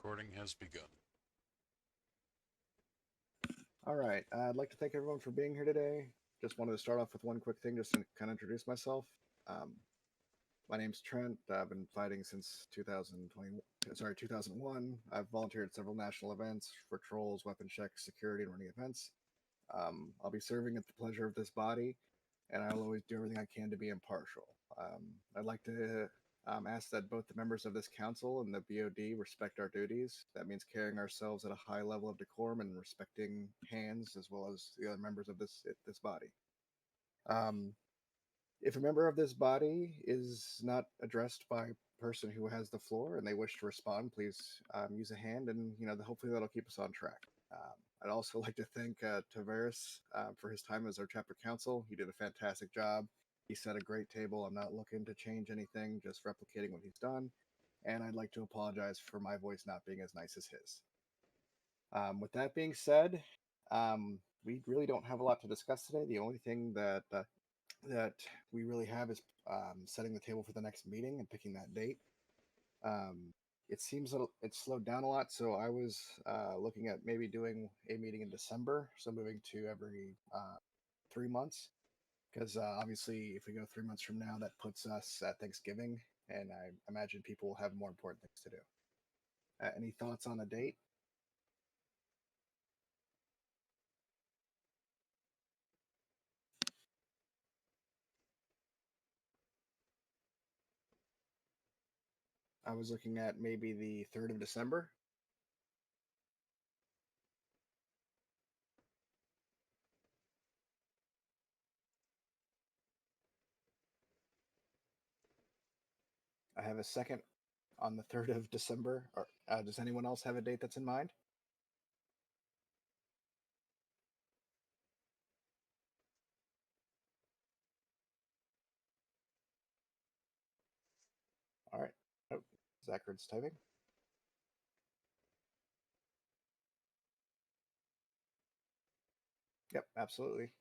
recording has begun. All right. I'd like to thank everyone for being here today. Just wanted to start off with one quick thing just to kind of introduce myself. Um, my name's Trent. I've been fighting since 2001. I've volunteered at several national events for trolls, weapon checks, security, and running events. I'll be serving at the pleasure of this body, and I'll always do everything I can to be impartial. I'd like to ask that both the members of this council and the BOD respect our duties. That means carrying ourselves at a high level of decorum and respecting hands as well as the other members of this body. Um, if a member of this body is not addressed by a person who has the floor and they wish to respond, please use a hand, and hopefully that'll keep us on track. I'd also like to thank Tavares for his time as our chapter counsel. He did a fantastic job. He set a great table. I'm not looking to change anything, just replicating what he's done. And I'd like to apologize for my voice not being as nice as his. With that being said, we really don't have a lot to discuss today. The only thing that we really have is setting the table for the next meeting and picking that date. Um, it seems that it's slowed down a lot, so I was looking at maybe doing a meeting in December, so moving to every 3 months. Because obviously, if we go 3 months from now, that puts us at Thanksgiving, and I imagine people will have more important things to do. Any thoughts on a date? I was looking at maybe the 3rd of December. I have a second on the 3rd of December. Or does anyone else have a date that's in mind? All right. Oh, Zachard's typing. Yep, absolutely.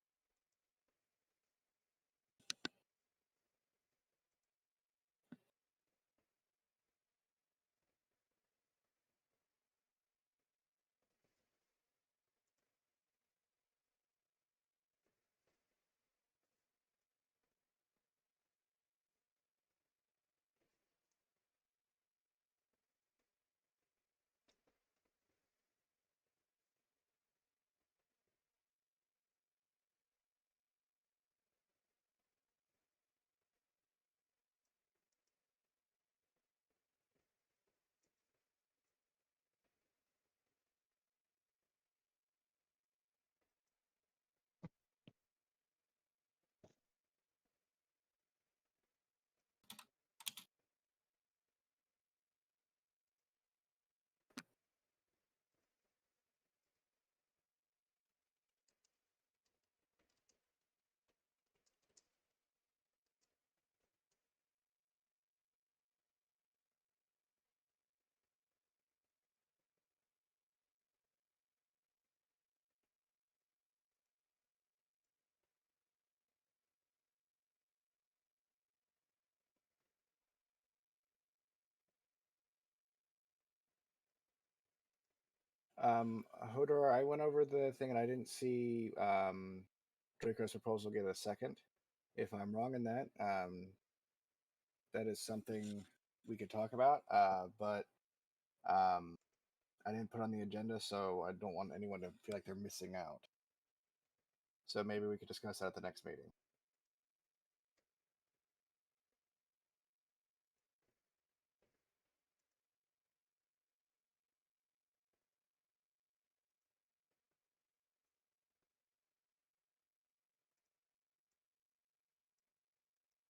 Hodor, I went over the thing and I didn't see Draco's proposal get a second. If I'm wrong in that, that is something we could talk about. But I didn't put it on the agenda, so I don't want anyone to feel like they're missing out. So maybe we could discuss that at the next meeting.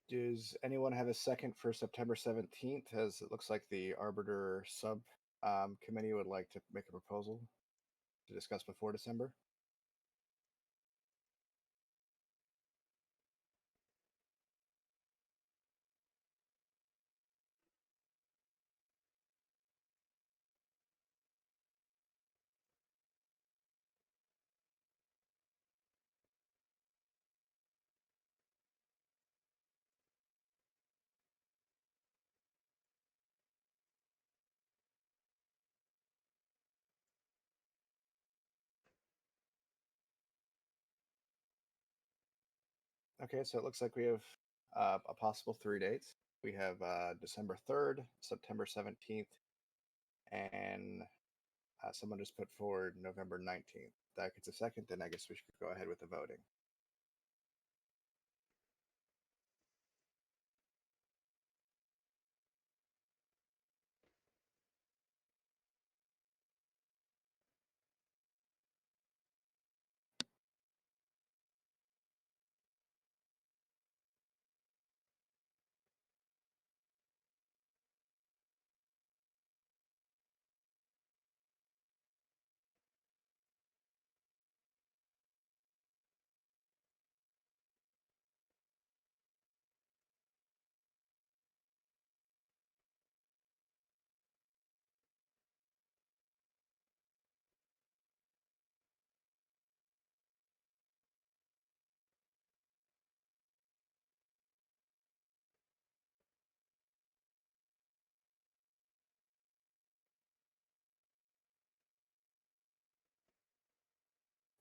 Does anyone have a second for September 17th? As it looks like the Arbiter sub committee would like to make a proposal to discuss before December. Okay, so it looks like we have a possible 3 dates. We have December 3rd, September 17th, and someone just put forward November 19th. If that gets a second, then I guess we should go ahead with the voting.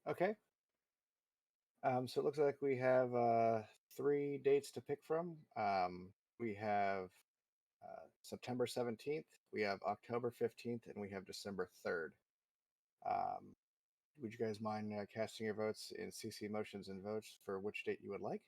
Okay. So it looks like we have 3 dates to pick from. We have September 17th, we have October 15th, and we have December 3rd. Um, would you guys mind casting your votes in CC motions and votes for which date you would like?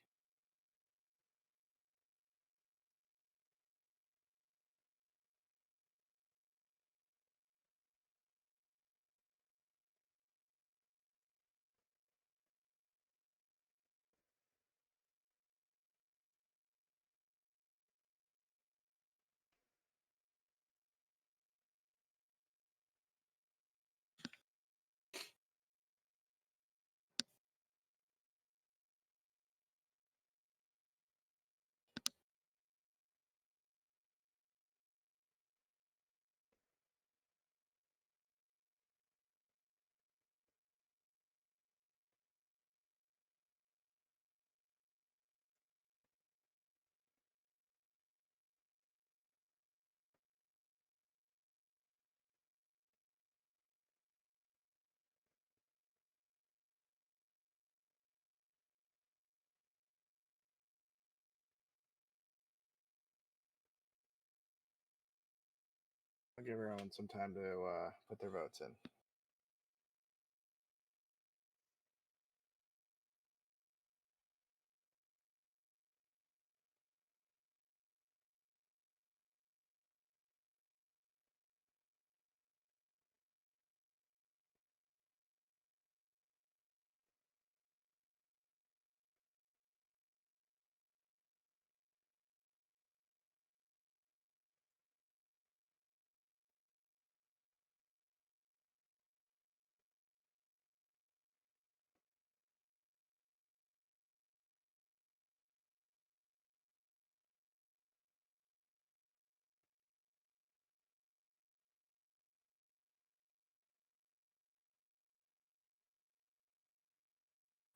I'll give everyone some time to put their votes in.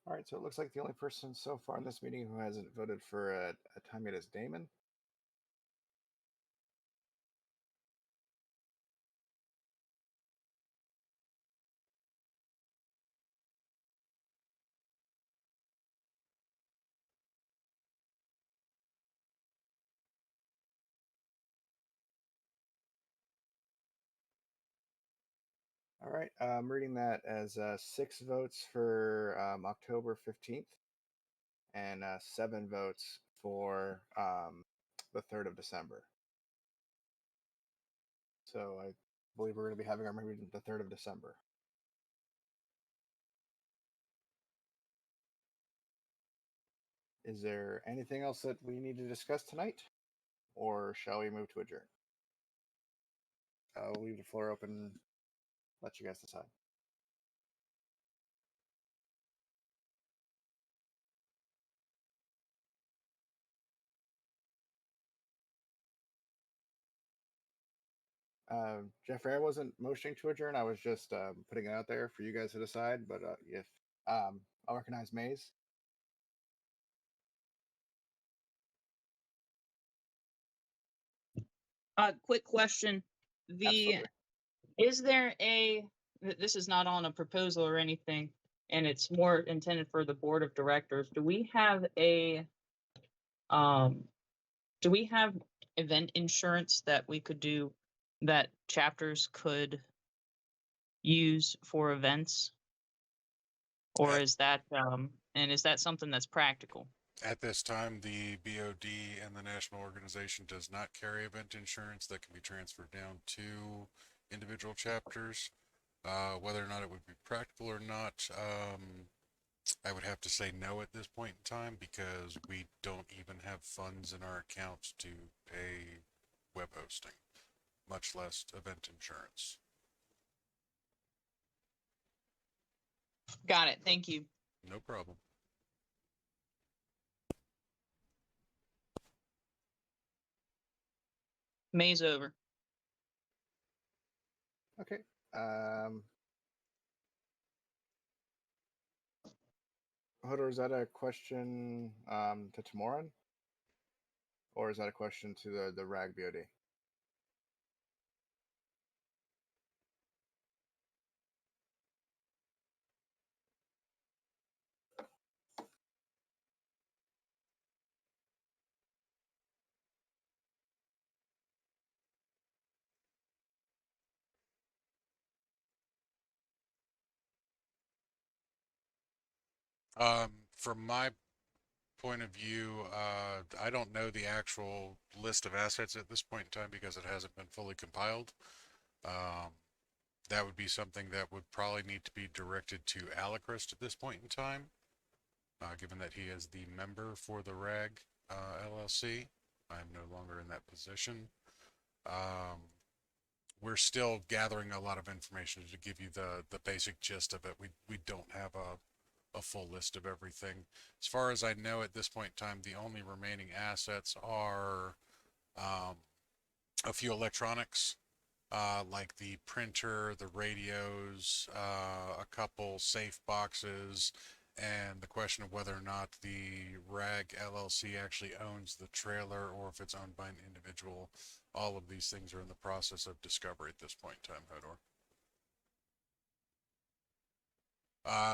All right, so it looks like the only person so far in this meeting who hasn't voted for a time yet is Damon. All right, I'm reading that as 6 votes for October 15th and 7 votes for the 3rd of December. So I believe we're going to be having our meeting the 3rd of December. Is there anything else that we need to discuss tonight, or shall we move to adjourn? I'll leave the floor open, let you guys decide. Jeffrey, I wasn't motioning to adjourn. I was just putting it out there for you guys to decide. But if I'll recognize Maze. Quick question. Absolutely. Is there this is not on a proposal or anything, and it's more intended for the board of directors. Um, do we have event insurance that we could do that chapters could use for events? Or At, is that and is that something that's practical? at this time, the BOD and the national organization does not carry event insurance that can be transferred down to individual chapters. Whether or not it would be practical or not, I would have to say no at this point in time because we don't even have funds in our accounts to pay web hosting, much less event insurance. Got it. Thank you. No problem. May's over. Okay. Hodor, is that a question to Tamoran? Or is that a question to the RAG BOD? From my point of view, I don't know the actual list of assets at this point in time because it hasn't been fully compiled. Um, that would be something that would probably need to be directed to Alacrist at this point in time, given that he is the member for the RAG LLC. I'm no longer in that position. We're still gathering a lot of information to give you the basic gist of it. We don't have a full list of everything. As far as I know at this point in time, the only remaining assets are a few electronics, like the printer, the radios, a couple safe boxes, and the question of whether or not the RAG LLC actually owns the trailer or if it's owned by an individual. All of these things are in the process of discovery at this point in time, Hodor.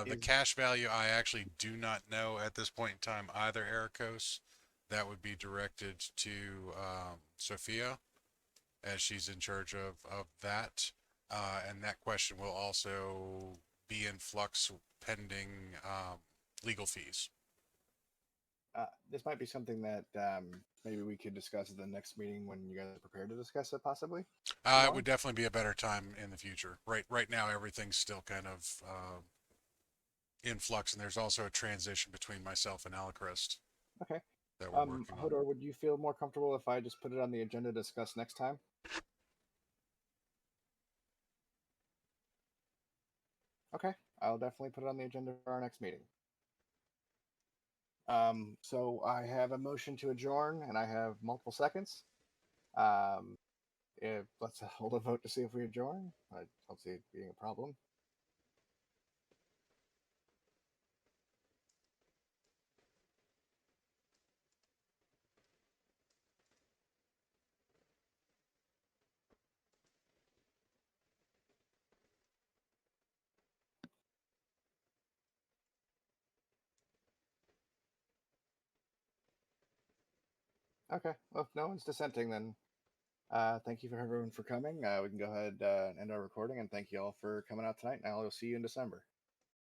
The cash value, I actually do not know at this point in time either, Ericos. That would be directed to Sophia, as she's in charge of that. And that question will also be in flux pending legal fees. This might be something that maybe we could discuss at the next meeting when you guys are prepared to discuss it, possibly. It would definitely be a better time in the future. Right now, everything's still kind of in flux, and there's also a transition between myself and Alacrist. Okay. That we're working on. Hodor, would you feel more comfortable if I just put it on the agenda to discuss next time? Okay, I'll definitely put it on the agenda for our next meeting. So I have a motion to adjourn, and I have multiple seconds. Let's hold a vote to see if we adjourn. I don't see it being a problem. Okay, well, if no one's dissenting, then thank you for everyone for coming. We can go ahead and end our recording, and thank you all for coming out tonight. Now we'll see you in December.